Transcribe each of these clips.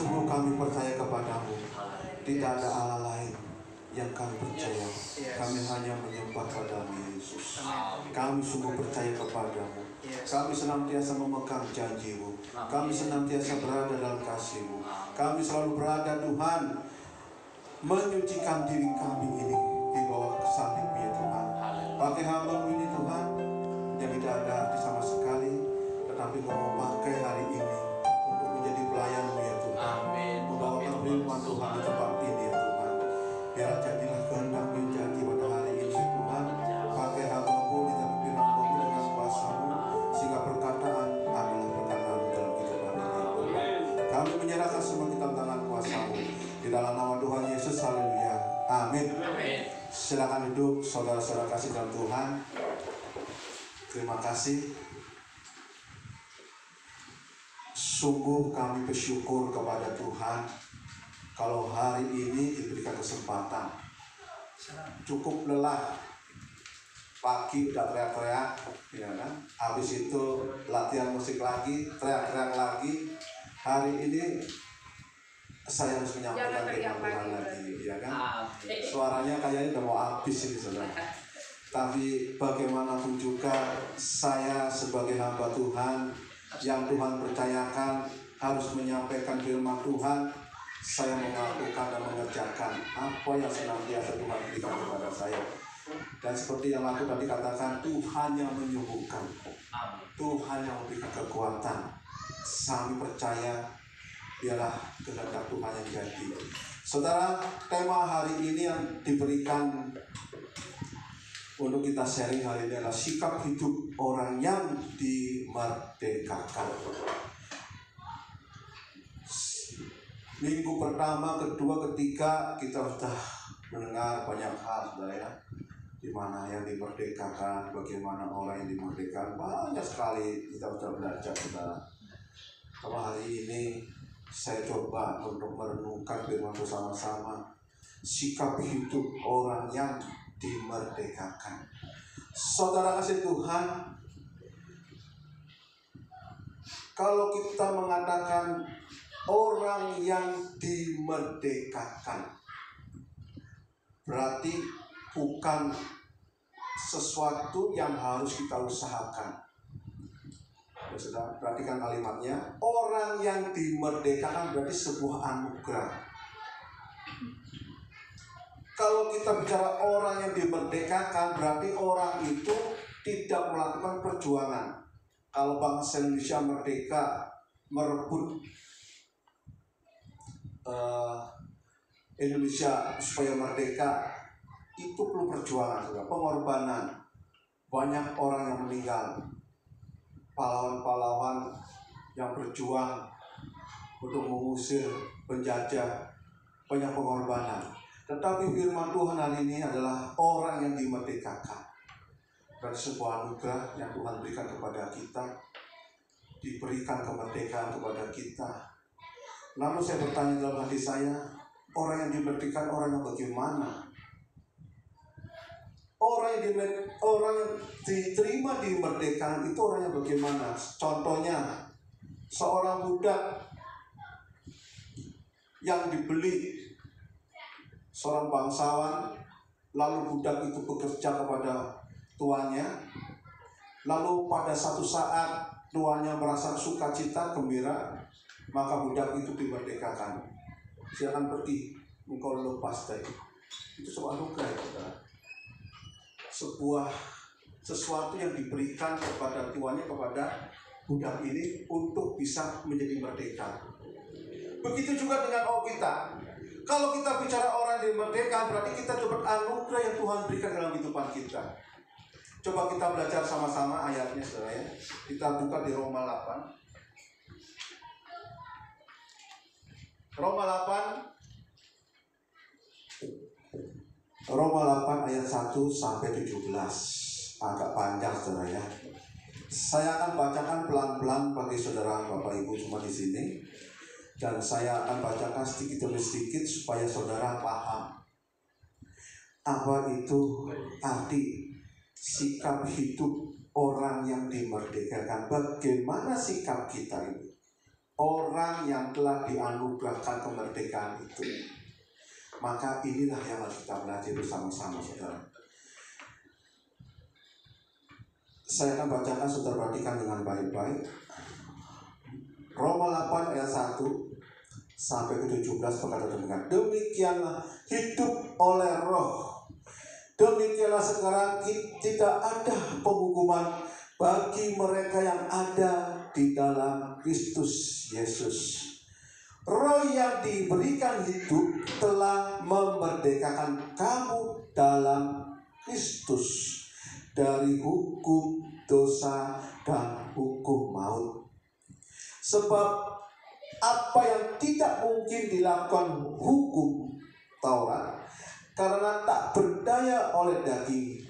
Sungguh kami percaya kepadamu. Tidak ada Allah lain yang kami percaya. Kami hanya menyembah padamu Yesus. Kami sungguh percaya kepadamu. Kami senantiasa memegang janji-Mu. Kami senantiasa berada dalam kasih-Mu. Kami selalu berada, Tuhan, menyucikan diri kami ini di bawah salib ya Tuhan. Pakai hamba-Mu ini Tuhan, yang tidak ada arti sama sekali, tetapi Kau mau pakai hari ini untuk menjadi pelayan-Mu ya Tuhan. Membawakan firman Tuhan di tempat ini ya Tuhan. Biar jadilah kehendak menjadi pada hari ini Tuhan. Pakai hamba-Mu di dalam firman-Mu dengan kuasa-Mu, sehingga perkataan adalah perkataan-Mu dalam kehidupan ini. Kami menyerahkan semua kita tangan kuasa-Mu di dalam nama Tuhan Yesus. Haleluya. Amin. Silakan duduk saudara-saudara kasih dalam Tuhan. Terima kasih. Sungguh kami bersyukur kepada Tuhan kalau hari ini diberikan kesempatan. Cukup lelah, pagi udah teriak-teriak, ya kan? Habis itu latihan musik lagi, teriak-teriak lagi. Hari ini saya harus menyampaikan firman Tuhan lagi, ya kan? Suaranya kayaknya udah mau habis ini saudara. Tapi bagaimanapun juga saya sebagai hamba Tuhan yang Tuhan percayakan harus menyampaikan firman Tuhan. Saya melakukan dan mengerjakan apa yang senantiasa Tuhan berikan kepada saya. Dan seperti yang aku tadi katakan, Tuhan yang menyembuhkan, Tuhan yang memberikan kekuatan. Kami percaya biarlah kehendak Tuhan yang jadi. Saudara, tema hari ini yang diberikan untuk kita sharing hari ini adalah sikap hidup orang yang dimerdekakan. Minggu pertama, kedua, ketiga kita sudah mendengar banyak hal, saudara ya. Di mana yang dimerdekakan, bagaimana orang yang dimerdekakan, banyak sekali kita sudah belajar, saudara. Kalau hari ini saya coba untuk merenungkan firman bersama-sama sikap hidup orang yang dimerdekakan. Saudara kasih Tuhan, kalau kita mengatakan orang yang dimerdekakan, berarti bukan sesuatu yang harus kita usahakan. Ya, sudah perhatikan kalimatnya. Orang yang dimerdekakan berarti sebuah anugerah. Kalau kita bicara orang yang dimerdekakan, berarti orang itu tidak melakukan perjuangan. Kalau bangsa Indonesia merdeka, merebut Indonesia supaya merdeka, itu perlu perjuangan, pengorbanan. Banyak orang yang meninggal, pahlawan-pahlawan yang berjuang untuk mengusir penjajah, banyak pengorbanan. Tetapi firman Tuhan hari ini adalah orang yang dimerdekakan. Dan sebuah anugerah yang Tuhan berikan kepada kita, diberikan kemerdekaan kepada kita. Lalu saya bertanya dalam hati saya, orang yang dimerdekakan orang yang bagaimana? Orang yang diterima dimerdekakan itu orang yang bagaimana? Contohnya, seorang budak yang dibeli seorang bangsawan, lalu budak itu bekerja kepada tuannya, lalu pada satu saat tuannya merasa sukacita, gembira, maka budak itu dimerdekakan. Silakan pergi, engkau lepas dari itu. Sebuah anugerah, saudara. Sesuatu yang diberikan kepada tuannya, kepada budak ini untuk bisa menjadi merdeka. Begitu juga dengan kita. Kalau kita bicara orang yang merdeka, berarti kita dapat anugerah yang Tuhan berikan dalam kehidupan kita. Coba kita belajar sama-sama ayatnya, saudara ya. Kita buka di Roma 8. Roma 8 ayat 1 sampai 17. Agak panjang, saudara ya. Saya akan bacakan pelan-pelan bagi saudara Bapak Ibu semua di sini. Dan saya akan bacakan sedikit demi sedikit supaya saudara paham apa itu arti sikap hidup orang yang dimerdekakan. Bagaimana sikap kita ini? orang yang telah dianugerahkan kemerdekaan itu. Maka inilah yang harus kita belajar bersama-sama, saudara. Saya akan bacakan, saudara perhatikan dengan baik-baik. Roma 8 ayat 1 sampai ke 17 berkata demikian. Demikianlah hidup oleh roh. Demikianlah sekarang tidak ada penghukuman bagi mereka yang ada di dalam Kristus Yesus. Roh yang diberikan hidup telah memerdekakan kamu dalam Kristus dari hukum dosa dan hukum maut. Sebab apa yang tidak mungkin dilakukan hukum Taurat karena tak berdaya oleh daging,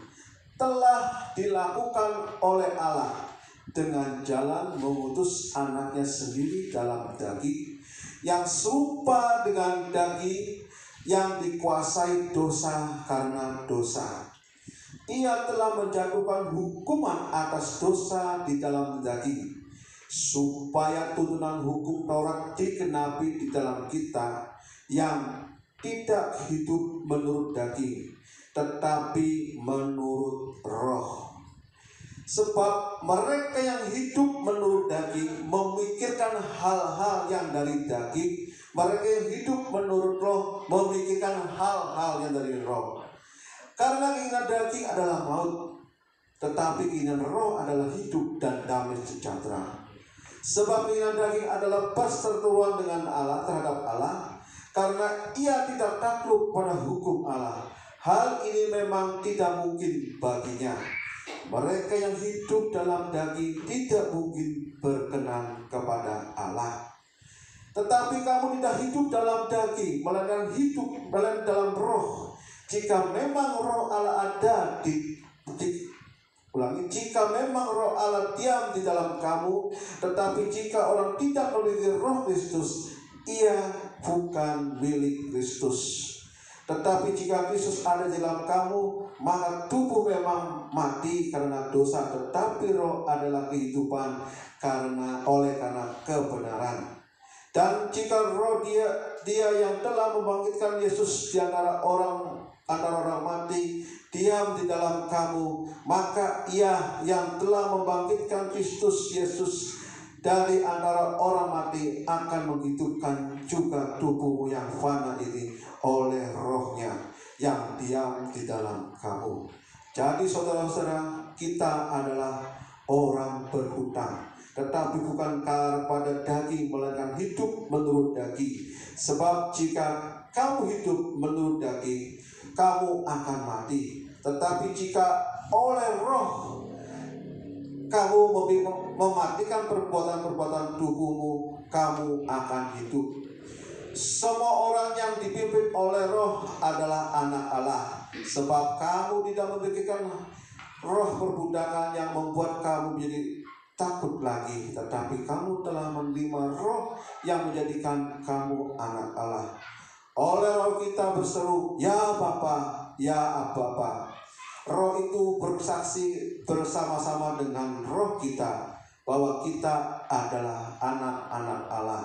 telah dilakukan oleh Allah dengan jalan mengutus anaknya sendiri dalam daging, yang serupa dengan daging yang dikuasai dosa karena dosa. Ia telah menjatuhkan hukuman atas dosa di dalam daging, supaya tuntunan hukum Taurat digenapi di dalam kita yang tidak hidup menurut daging, tetapi menurut roh. Sebab mereka yang hidup menurut daging memikirkan hal-hal yang dari daging, mereka yang hidup menurut roh memikirkan hal-hal yang dari roh. Karena keinginan daging adalah maut, tetapi keinginan roh adalah hidup dan damai sejahtera. Sebab keinginan daging adalah perseteruan dengan Allah terhadap Allah, karena ia tidak takluk pada hukum Allah. Hal ini memang tidak mungkin baginya. Mereka yang hidup dalam daging tidak mungkin berkenan kepada Allah. Tetapi kamu tidak hidup dalam daging, melainkan hidup dalam roh. Jika memang roh Allah ada jika memang roh Allah diam di dalam kamu, tetapi jika orang tidak memiliki roh Kristus, ia bukan milik Kristus. Tetapi jika Kristus ada di dalam kamu, maka tubuh memang mati karena dosa, tetapi roh adalah kehidupan karena kebenaran. Dan jika roh dia yang telah membangkitkan Yesus di antara orang mati diam di dalam kamu, maka ia yang telah membangkitkan Kristus Yesus dari antara orang mati akan menghidupkan juga tubuhmu yang fana ini oleh rohnya yang diam di dalam kamu. Jadi saudara-saudara, kita adalah orang berhutang, tetapi bukan kepada daging, melainkan hidup menurut daging. Sebab jika kamu hidup menurut daging, kamu akan mati. Tetapi jika oleh roh kamu mematikan perbuatan-perbuatan tubuhmu, kamu akan hidup. Semua orang yang dipimpin oleh roh adalah anak Allah. Sebab kamu tidak memikirkan roh perbudakan yang membuat kamu menjadi takut lagi, tetapi kamu telah menerima roh yang menjadikan kamu anak Allah. Oleh roh kita berseru, ya Bapa, ya Bapa. Roh itu bersaksi bersama-sama dengan roh kita bahwa kita adalah anak-anak Allah.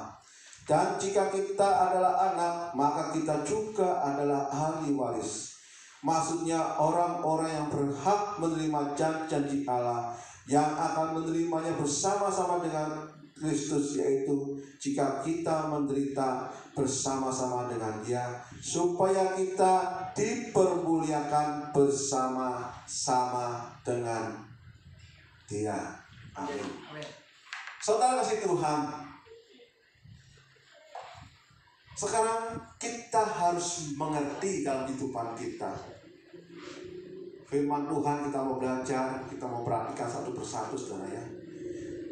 Dan jika kita adalah anak, maka kita juga adalah ahli waris. Maksudnya orang-orang yang berhak menerima janji Allah, yang akan menerimanya bersama-sama dengan Kristus, yaitu jika kita menderita bersama-sama dengan Dia, supaya kita dipermuliakan bersama-sama dengan Dia. Amin. Saudara kasih Tuhan, sekarang kita harus mengerti dalam kehidupan kita. Firman Tuhan kita mau belajar, kita mau perhatikan satu persatu, saudara ya.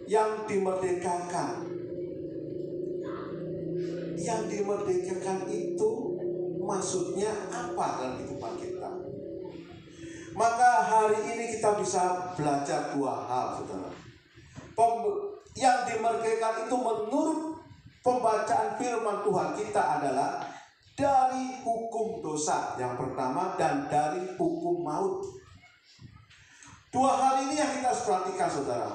Yang dimerdekakan. Yang dimerdekakan itu maksudnya apa dalam kehidupan kita? Maka hari ini kita bisa belajar dua hal, saudara. Yang dimerdekakan itu menurut pembacaan firman Tuhan kita adalah dari hukum dosa yang pertama dan dari hukum maut. Dua hal ini yang kita harus perhatikan, saudara.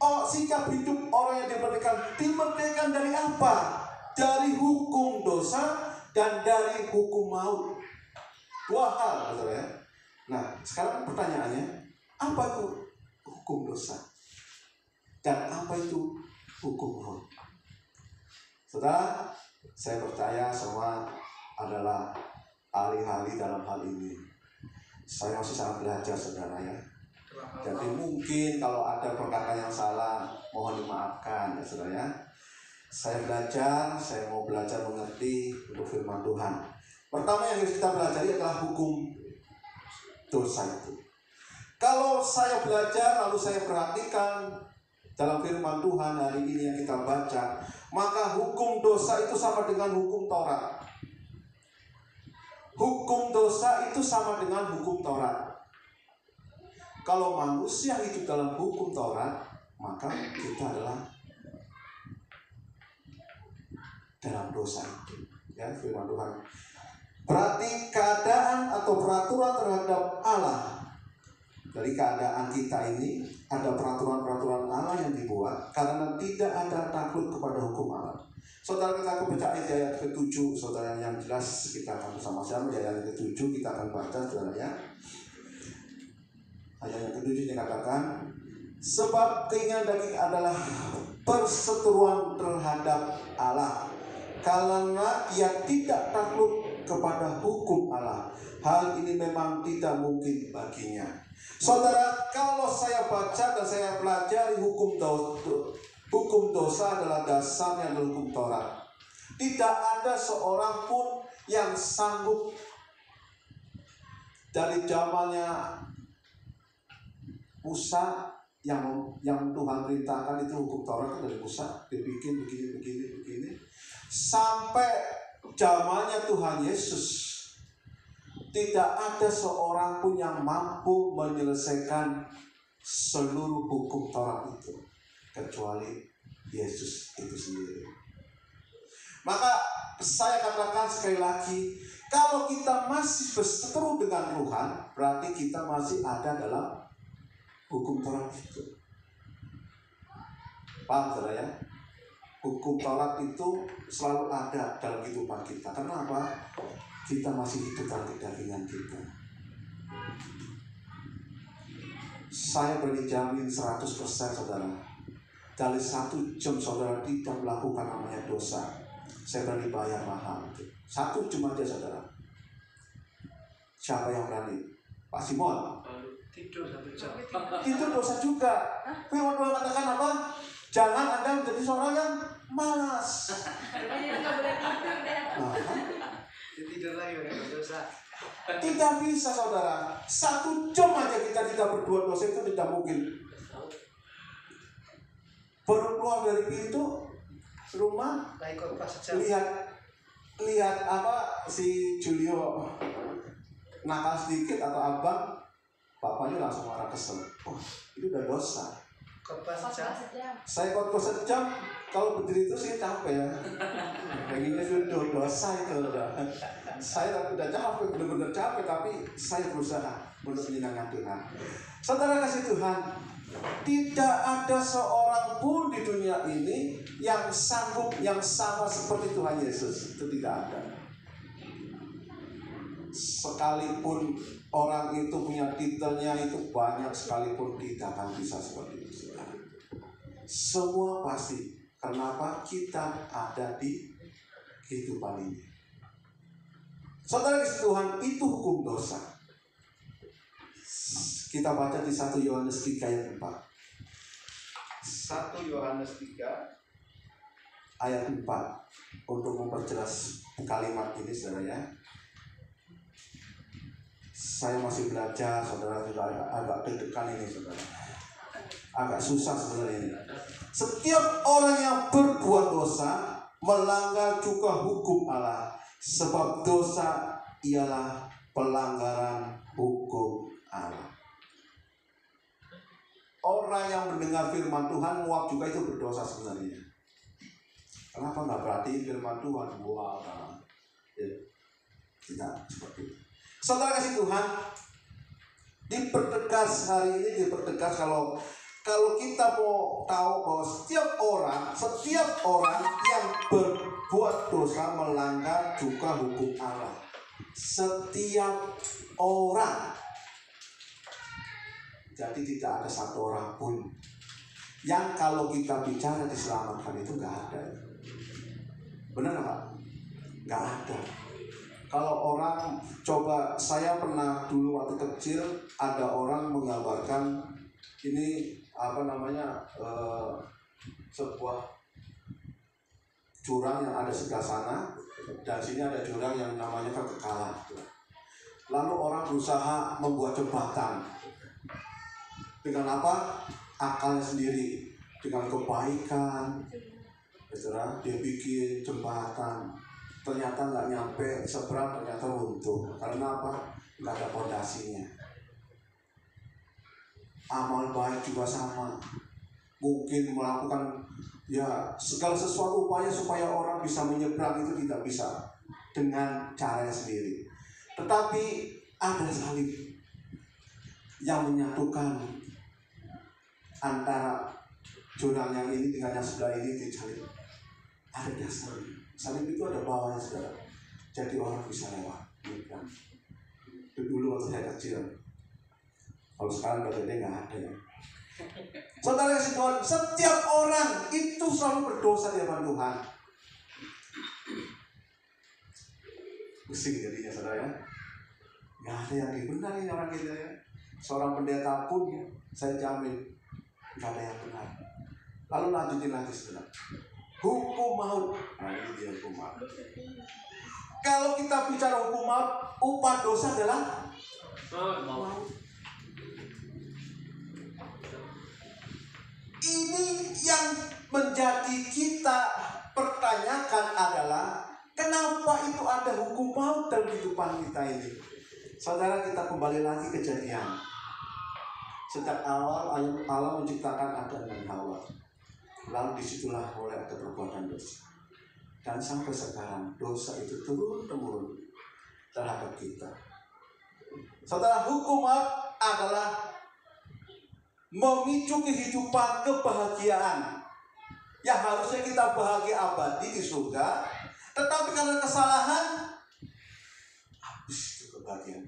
Oh, sikap hidup orang yang dimerdekakan dari apa? Dari hukum dosa dan dari hukum maut. Dua hal, saudara ya. Nah, sekarang pertanyaannya, apa itu hukum dosa? Dan apa itu hukum maut? Saudara, saya percaya semua adalah ahli-ahli dalam hal ini. Saya masih sangat belajar, saudara ya. Jadi mungkin kalau ada perkataan yang salah, mohon dimaafkan ya saudara ya. Saya belajar, saya mau belajar mengerti untuk firman Tuhan. Pertama yang harus kita pelajari adalah hukum dosa itu. Kalau saya belajar lalu saya perhatikan dalam firman Tuhan hari ini yang kita baca, maka hukum dosa itu sama dengan hukum Taurat. Hukum dosa itu sama dengan hukum Taurat. Kalau manusia hidup dalam hukum Taurat, maka kita adalah dalam dosa itu. Ya, firman Tuhan. Berarti keadaan atau peraturan terhadap Allah. Dari keadaan kita ini ada peraturan-peraturan Allah yang dibuat karena tidak ada takut kepada hukum Allah. Saudara, kita akan baca ayat ke-7, saudara, yang jelas kita akan bersama-sama di ayat ke-7 kita akan baca, saudara ya. Ayat yang ke-7 dikatakan, sebab keinginan daging adalah perseteruan terhadap Allah, karena ia tidak takut kepada hukum Allah. Hal ini memang tidak mungkin baginya. Saudara, kalau saya baca dan saya pelajari hukum dosa adalah dasarnya adalah hukum Taurat. Tidak ada seorang pun yang sanggup dari zamannya Musa yang Tuhan perintahkan itu hukum Taurat dari Musa, dibikin begini sampai zamannya Tuhan Yesus. Tidak ada seorang pun yang mampu menyelesaikan seluruh hukum Taurat itu kecuali Yesus itu sendiri. Maka saya katakan sekali lagi, kalau kita masih berseteru dengan Tuhan, berarti kita masih ada dalam hukum Taurat itu. Paham saudara ya? Hukum Taurat itu selalu ada dalam kehidupan kita. Kenapa? Kita masih hidup dalam kedagingan kita. Saya berani jamin 100% saudara, dari 1 jam saudara tidak melakukan namanya dosa, saya berani bayar mahal. 1 jam aja saudara. Siapa yang berani? Pak Simon? Tidur 1 jam. Itu dosa juga. Firman Tuhan katakan apa? Jangan Anda menjadi seorang yang malas. Tidur lagi dosa. Tidak bisa saudara. 1 jam aja kita tidak berbuat dosa itu tidak mungkin. Baru keluar dari pintu rumah, lihat apa si Julio nakal sedikit atau abang, bapaknya langsung marah kesel. Oh, itu udah dosa. Saya khotbah sejam, kalau berdiri itu sih capek ya. Pengennya duduk, dosa itu udah. Saya udah capek, benar-benar capek, tapi saya berusaha untuk menyenangkan Tuhan. Saudara kasih Tuhan, tidak ada seorang pun di dunia ini yang sanggup yang sama seperti Tuhan Yesus. Itu tidak ada. Sekalipun orang itu punya titelnya itu banyak sekalipun tidak akan bisa seperti itu. Semua pasti. Kenapa? Kita ada di kehidupan ini. Saudara kasih Tuhan, itu hukum dosa. Kita baca di 1 Yohanes 3 ayat 4. 1 Yohanes 3 ayat 4. Untuk memperjelas kalimat ini saudara ya. Saya masih belajar, saudara juga agak deg-degan ini saudara. Agak susah sebenarnya ini. Setiap orang yang berbuat dosa melanggar juga hukum Allah, sebab dosa ialah pelanggaran hukum Allah. Orang yang mendengar firman Tuhan muak juga itu berdosa sebenarnya. Kenapa nggak perhatiin firman Tuhan? Wah, ya, tidak seperti itu. Saudara kasih Tuhan, dipertegas hari ini, dipertegas kalau Kalau kita mau tahu bahwa setiap orang yang berbuat dosa melanggar juga hukum Allah. Setiap orang. Jadi tidak ada satu orang pun yang kalau kita bicara diselamatkan itu nggak ada. Benar nggak? Nggak ada. Kalau orang coba, saya pernah dulu waktu kecil ada orang menggambarkan ini sebuah jurang yang ada sebelah sana dan sini ada jurang yang namanya kekekalan. Lalu orang berusaha membuat jembatan dengan apa? Akalnya sendiri, dengan kebaikan, dia bikin jembatan. Ternyata nggak nyampe seberang, ternyata runtuh. Karena apa? Nggak ada fondasinya. Amal baik juga sama. Mungkin melakukan segala sesuatu upaya supaya orang bisa menyeberang itu tidak bisa dengan caranya sendiri. Tetapi ada salib yang menyatukan antara jurang yang ini dengan yang sebelah ini disalib. Ada dasarnya. Salib itu ada bawahnya, saudara. Jadi orang bisa lewat. Itu dulu waktu saya kecil. Kalau sekarang udah gede nggak ada ya. Saudara kasih Tuhan, setiap orang itu selalu berdosa di hadapan Tuhan. Pusing jadinya, saudara ya. Nggak ada yang benar ini orang kita ya. Seorang pendeta pun ya, saya jamin nggak ada yang benar. Lalu lanjutin lagi, saudara. Hukum maut. Nah, ini dia hukum maut. Kalau kita bicara hukum maut, upah dosa adalah maut. Ini yang menjadi kita pertanyakan adalah kenapa itu ada hukum maut dalam kehidupan kita ini. Saudara, kita kembali lagi Kejadian. Sejak awal Allah menciptakan Adam dan Hawa. Lalu disitulah mulai ada perbuatan dosa. Dan sampai sekarang dosa itu turun-temurun terhadap kita. Saudara, hukum maut adalah memicu kehidupan kebahagiaan yang harusnya kita bahagia abadi di surga, tetapi karena kesalahan habis itu kebahagiaan.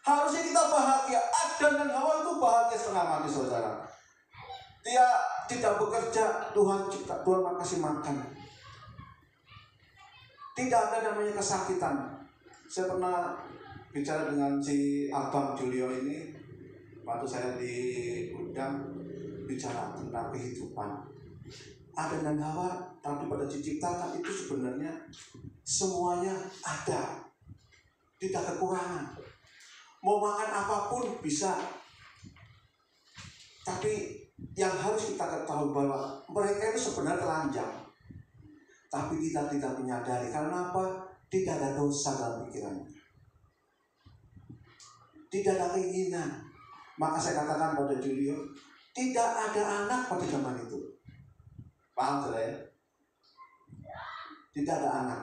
Harusnya kita bahagia. Adam dan Hawa itu bahagia setengah mati, saudara. Dia tidak bekerja, Tuhan kasih makan. Tidak ada namanya kesakitan. Saya pernah bicara dengan si Abang Julio ini waktu saya diundang bicara tentang kehidupan. Adam dan Hawa tapi pada diciptakan itu sebenarnya semuanya ada, tidak kekurangan. Mau makan apapun bisa. Tapi yang harus kita ketahui bahwa mereka itu sebenarnya telanjang, tapi kita tidak menyadari. Karena apa? Tidak ada dosa dalam pikirannya, tidak ada keinginan. Maka saya katakan pada Julio, tidak ada anak pada zaman itu. Paham saudara ya? Tidak ada anak.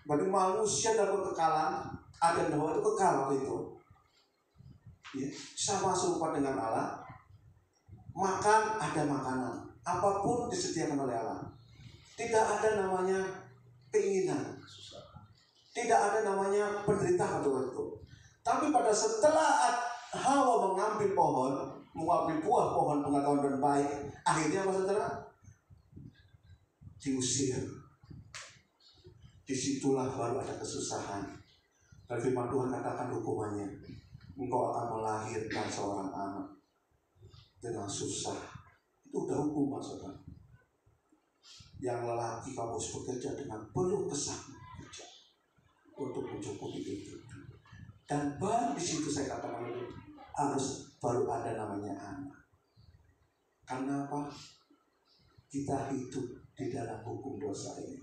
Bagi manusia dalam kekekalan, Adam dan Hawa itu kekal waktu itu. Ya, sama serupa dengan Allah. Makan, ada makanan, apapun disediakan oleh Allah. Tidak ada namanya keinginan, tidak ada namanya penderitaan atau itu. Tapi pada setelah Hawa mengambil buah pohon pengetahuan dan baik, akhirnya apa saudara? Diusir. Disitulah baru ada kesusahan. Dan firman Tuhan katakan hukumannya, engkau akan melahirkan seorang anak dengan susah. Itu udah hukuman, saudara. Yang lelaki kamu harus bekerja dengan penuh kesah untuk mencukupi itu. Dan baru di situ saya katakan harus baru ada namanya anak. Karena apa? Kita hidup di dalam hukum dosa ini.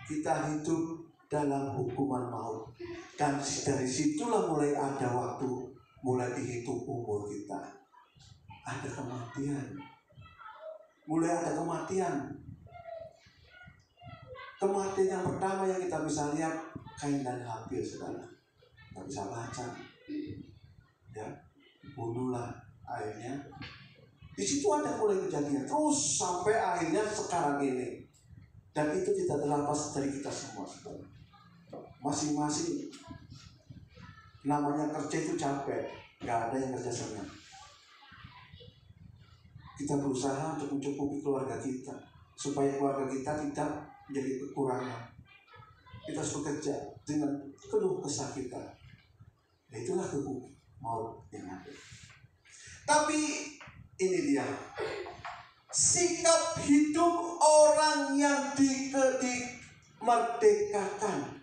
Kita hidup dalam hukuman maut. Dan dari situlah mulai ada waktu, mulai dihitung umur kita. Ada kematian. Mulai ada kematian. Kematian yang pertama yang kita bisa lihat Kain dan Habil, saudara. Kita bisa baca. Ya. bunuhlah. Akhirnya di situ ada mulai kejadian terus sampai akhirnya sekarang ini. Dan itu tidak terlepas dari kita semua. Masing-masing namanya kerja itu capek, nggak ada yang kerja senang. Kita berusaha untuk mencukupi keluarga kita supaya keluarga kita tidak menjadi kekurangan. Kita harus bekerja dengan penuh kesakitan. Nah, itulah kebuki maut yang ada. Tapi ini dia sikap hidup orang yang dimerdekakan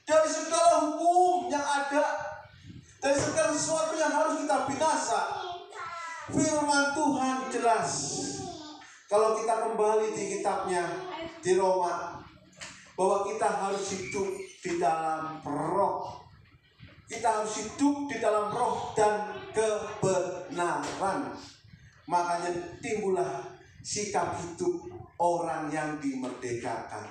dari segala hukum yang ada, dari segala sesuatu yang harus kita binasa. Firman Tuhan jelas. Kalau kita kembali di kitabnya di Roma, bahwa kita harus hidup di dalam roh. Kita harus hidup di dalam roh dan kebenaran. Makanya timbullah sikap hidup orang yang dimerdekakan.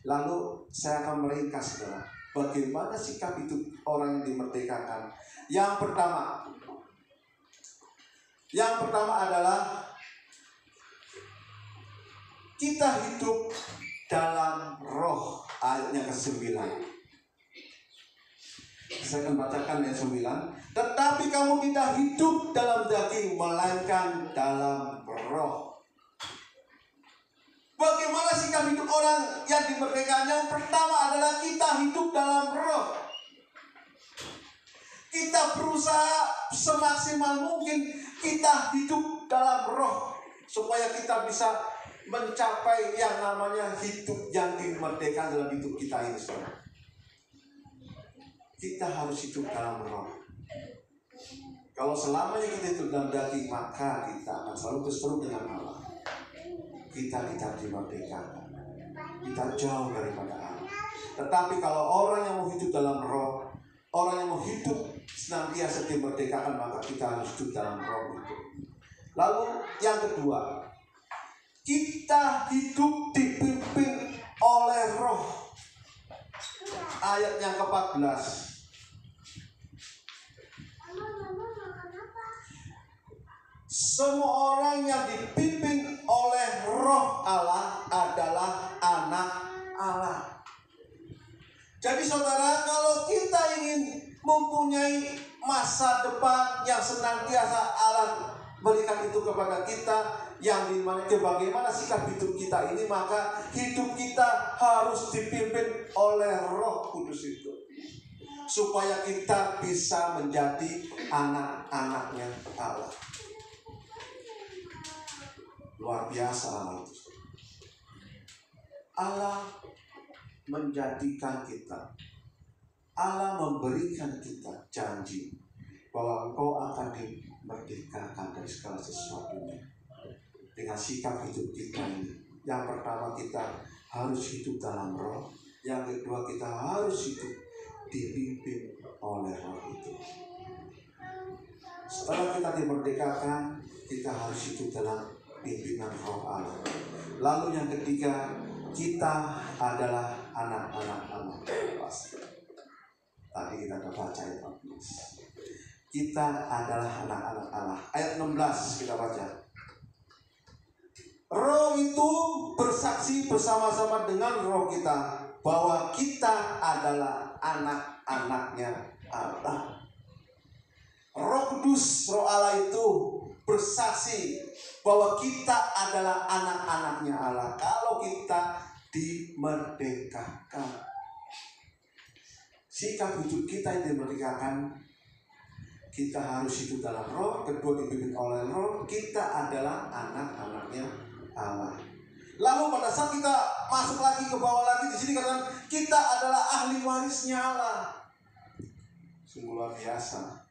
Lalu saya akan meringkas, saudara, bagaimana sikap hidup orang yang dimerdekakan. Yang pertama adalah kita hidup dalam roh. Ayatnya ke-9. Saya akan bacakan yang 9. Tetapi kamu tidak hidup dalam daging, melainkan dalam roh. Bagaimana sikap hidup orang yang dimerdekakan? Yang pertama adalah kita hidup dalam roh. Kita berusaha semaksimal mungkin kita hidup dalam roh supaya kita bisa mencapai yang namanya hidup yang dimerdekakan dalam hidup kita ini, saudara. Kita harus hidup dalam roh. Kalau selamanya kita hidup dalam daging, maka kita akan selalu berseteru dengan Allah. Kita tidak dimerdekakan. Kita jauh daripada Allah. Tetapi kalau orang yang mau hidup dalam roh, orang yang mau hidup senantiasa dimerdekakan, maka kita harus hidup dalam roh itu. Lalu yang kedua, kita hidup dipimpin oleh roh. Ayat yang ke-14. Semua orang yang dipimpin oleh roh Allah adalah anak Allah. Jadi saudara, kalau kita ingin mempunyai masa depan yang senantiasa Allah berikan itu kepada kita, yang dimana bagaimana sikap hidup kita ini, maka hidup kita harus dipimpin oleh Roh Kudus itu, supaya kita bisa menjadi anak-anaknya Allah. Luar biasa Allah itu. Allah menjadikan kita, Allah memberikan kita janji bahwa engkau akan dimerdekakan dari segala sesuatunya dengan sikap hidup kita ini. Yang pertama, kita harus hidup dalam roh. Yang kedua, kita harus hidup dipimpin oleh roh itu. Setelah kita dimerdekakan, kita harus hidup dalam pimpinan roh Allah. Lalu yang ketiga, kita adalah anak-anak Allah. Tadi kita sudah baca ayat 14. Kita adalah anak-anak Allah. Ayat 16 kita baca. Roh itu bersaksi bersama-sama dengan roh kita bahwa kita adalah anak-anaknya Allah. Roh Kudus, roh Allah itu bersaksi bahwa kita adalah anak-anaknya Allah kalau kita dimerdekakan. Sikap hidup kita yang dimerdekakan, kita harus hidup dalam roh. Kedua, dipimpin oleh roh. Kita adalah anak-anaknya Allah. Lalu pada saat kita masuk lagi ke bawah lagi, di sini katakan kita adalah ahli warisnya Allah. Sungguh luar biasa.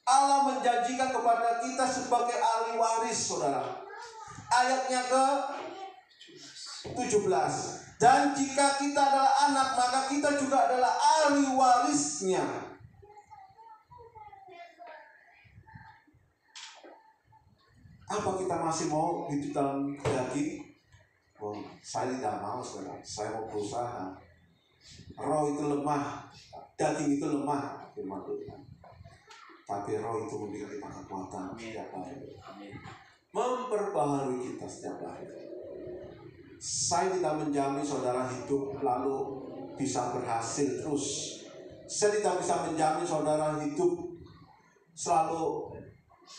Allah menjanjikan kepada kita sebagai ahli waris, saudara. Ayatnya ke-17. Dan jika kita adalah anak, maka kita juga adalah ahli warisnya. Apa kita masih mau hidup dalam daging? Oh, saya tidak mau, saudara. Saya mau berusaha. Roh itu lemah, daging itu lemah, firman Tuhan. tapi roh itu memberikan kita kekuatan setiap hari. Amin. Memperbaharui kita setiap hari. Saya tidak menjamin saudara hidup lalu bisa berhasil terus. Saya tidak bisa menjamin saudara hidup selalu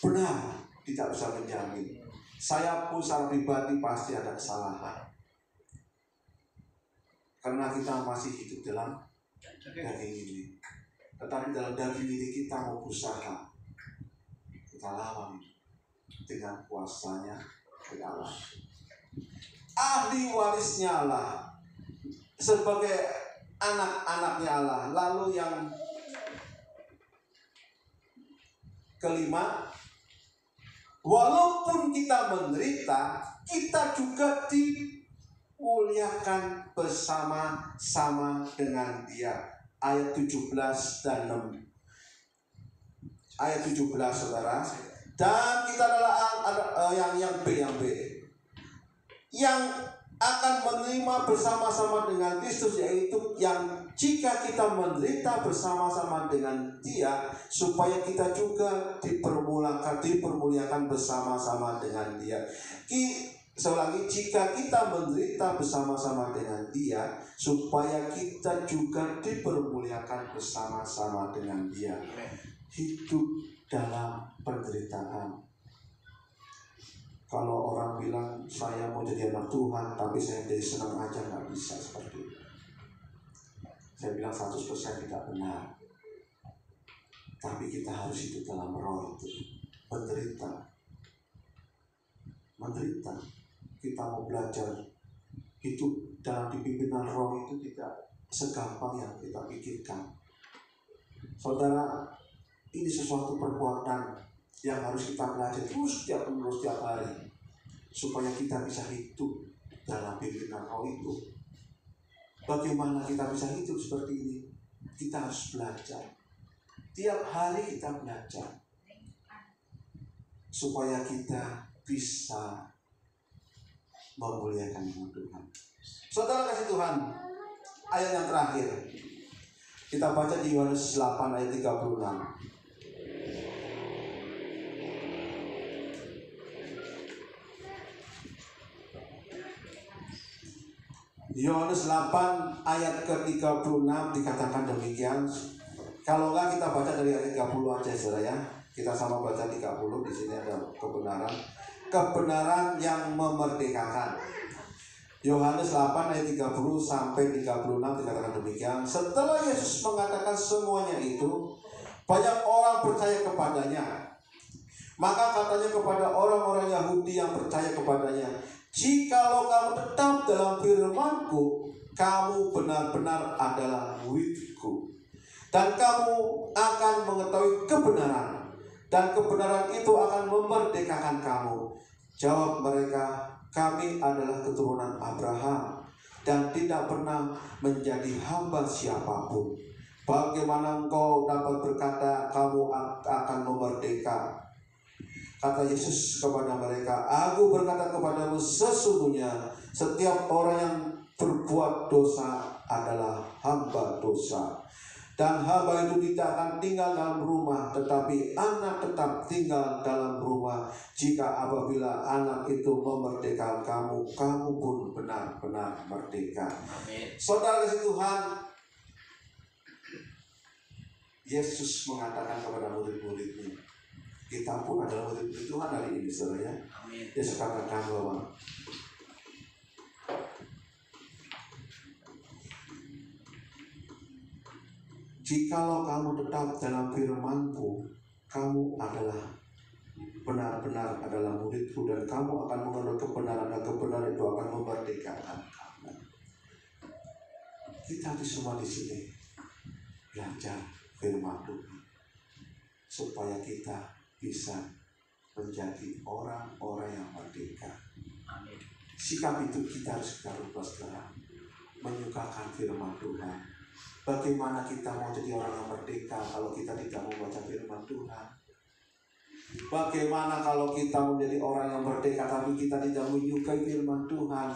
benar, tidak bisa menjamin. Saya pun secara pribadi pasti ada kesalahan, karena kita masih hidup dalam daging ini. Tetapi dalam daging ini kita mau berusaha, kita lawan dengan kuasanya Allah. Ahli warisnya Allah, sebagai anak-anaknya Allah. Lalu yang kelima, walaupun kita menderita, kita juga dimuliakan bersama-sama dengan Dia. Ayat 17 dan 6. Ayat 17 saudara. Dan kita adalah yang B. Yang akan menerima bersama-sama dengan Kristus, yaitu yang jika kita menderita bersama-sama dengan Dia, supaya kita juga dipermuliakan bersama-sama dengan Dia. Selagi jika kita menderita bersama-sama dengan Dia, supaya kita juga dipermuliakan bersama-sama dengan Dia. Hidup dalam penderitaan. Kalau orang bilang saya mau jadi anak Tuhan, tapi saya jadi senang aja, nggak bisa seperti itu. Saya bilang 100% tidak benar. Tapi kita harus hidup dalam roh itu. Menderita. Kita mau belajar hidup dalam dipimpinan roh itu tidak segampang yang kita pikirkan. Saudara, ini sesuatu perbuatan yang harus kita belajar terus setiap hari, supaya kita bisa hidup dalam pimpinan roh itu. Bagaimana kita bisa hidup seperti ini? Kita harus belajar. Tiap hari kita belajar, supaya kita bisa memuliakan nama Tuhan. Saudara kasih Tuhan, ayat yang terakhir kita baca di Yohanes 8 ayat 36. Yohanes 8 ayat ke-36 dikatakan demikian. Kalau enggak kita baca dari ayat 30 aja saudara ya. Kita sama baca 30, di sini ada kebenaran. Kebenaran yang memerdekakan. Yohanes 8 ayat 30 sampai 36 dikatakan demikian. Setelah Yesus mengatakan semuanya itu, banyak orang percaya kepadanya. Maka katanya kepada orang-orang Yahudi yang percaya kepadanya, jikalau kamu tetap dalam firman-Ku, kamu benar-benar adalah murid-Ku, dan kamu akan mengetahui kebenaran, dan kebenaran itu akan memerdekakan kamu. Jawab mereka, kami adalah keturunan Abraham dan tidak pernah menjadi hamba siapapun. Bagaimana engkau dapat berkata kamu akan memerdeka? Kata Yesus kepada mereka, aku berkata kepadamu, sesungguhnya setiap orang yang berbuat dosa adalah hamba dosa. Dan hamba itu tidak akan tinggal dalam rumah, tetapi anak tetap tinggal dalam rumah. Jika apabila anak itu memerdekakan kamu, kamu pun benar-benar merdeka. Amin. Saudara kasih Tuhan, Yesus mengatakan kepada murid-muridnya, kita pun adalah murid-murid Tuhan hari ini, saudara ya. Amin. Yesus katakan bahwa jikalau kamu tetap dalam firman-Ku, kamu adalah benar-benar adalah murid-Ku, dan kamu akan mengenal kebenaran, dan kebenaran itu akan memerdekakan kamu. Kita semua di sini belajar firman Tuhan, supaya kita bisa menjadi orang-orang yang merdeka. Amin. Sikap itu kita harus rubah sekarang, menyukakan firman Tuhan. Bagaimana kita mau jadi orang yang merdeka kalau kita tidak membaca firman Tuhan? Bagaimana kalau kita menjadi orang yang merdeka tapi kita tidak menyukai firman Tuhan?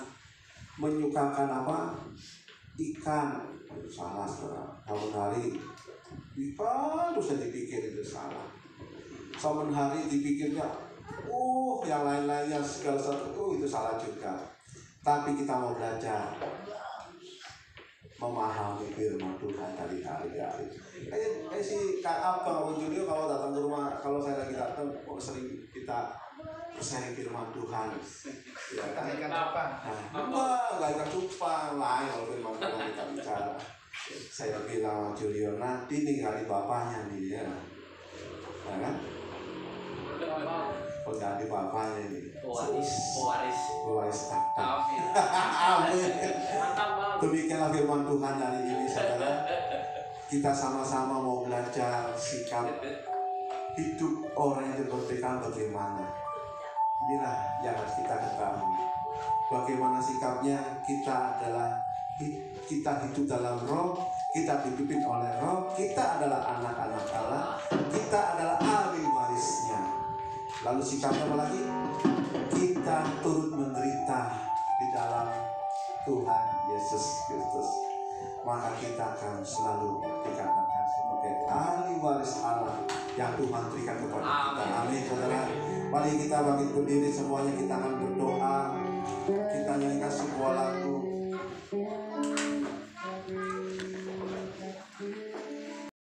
Menyukakan apa? Ikan. Salah saudara. Tahun hari ikan terus dipikir itu salah. Saben hari dipikirnya, yang lain-lainnya segala sesuatu itu salah juga. Tapi kita mau belajar memahami firman Tuhan dari hari-hari. Kayak si Kak Abang Julio kalau datang ke rumah, kalau saya lagi datang, sering kita sharing firman Tuhan. Ya kan? Ikan apa? Enggak ikan cupang lain kalau firman Tuhan kita bicara. Saya bilang Julio, nanti tinggali bapaknya nih ya. Ya kan? Pengganti bapaknya ini. Pewaris tahta. Amin. Demikianlah firman Tuhan hari ini, saudara. Kita sama-sama mau belajar sikap hidup orang yang berpegang bagaimana. Inilah yang harus kita ketahui. Bagaimana sikapnya, kita hidup dalam roh, kita dipimpin oleh roh, kita adalah anak-anak Allah, kita adalah ahli warisnya. Lalu sikapnya apa lagi? Kita turut menderita di dalam Tuhan Yesus Kristus. Maka kita akan selalu dikatakan sebagai ahli waris Allah yang Tuhan berikan kepada kita. Amin, saudara. Mari kita bangkit berdiri semuanya, kita akan berdoa. Kita nyanyikan sebuah lagu.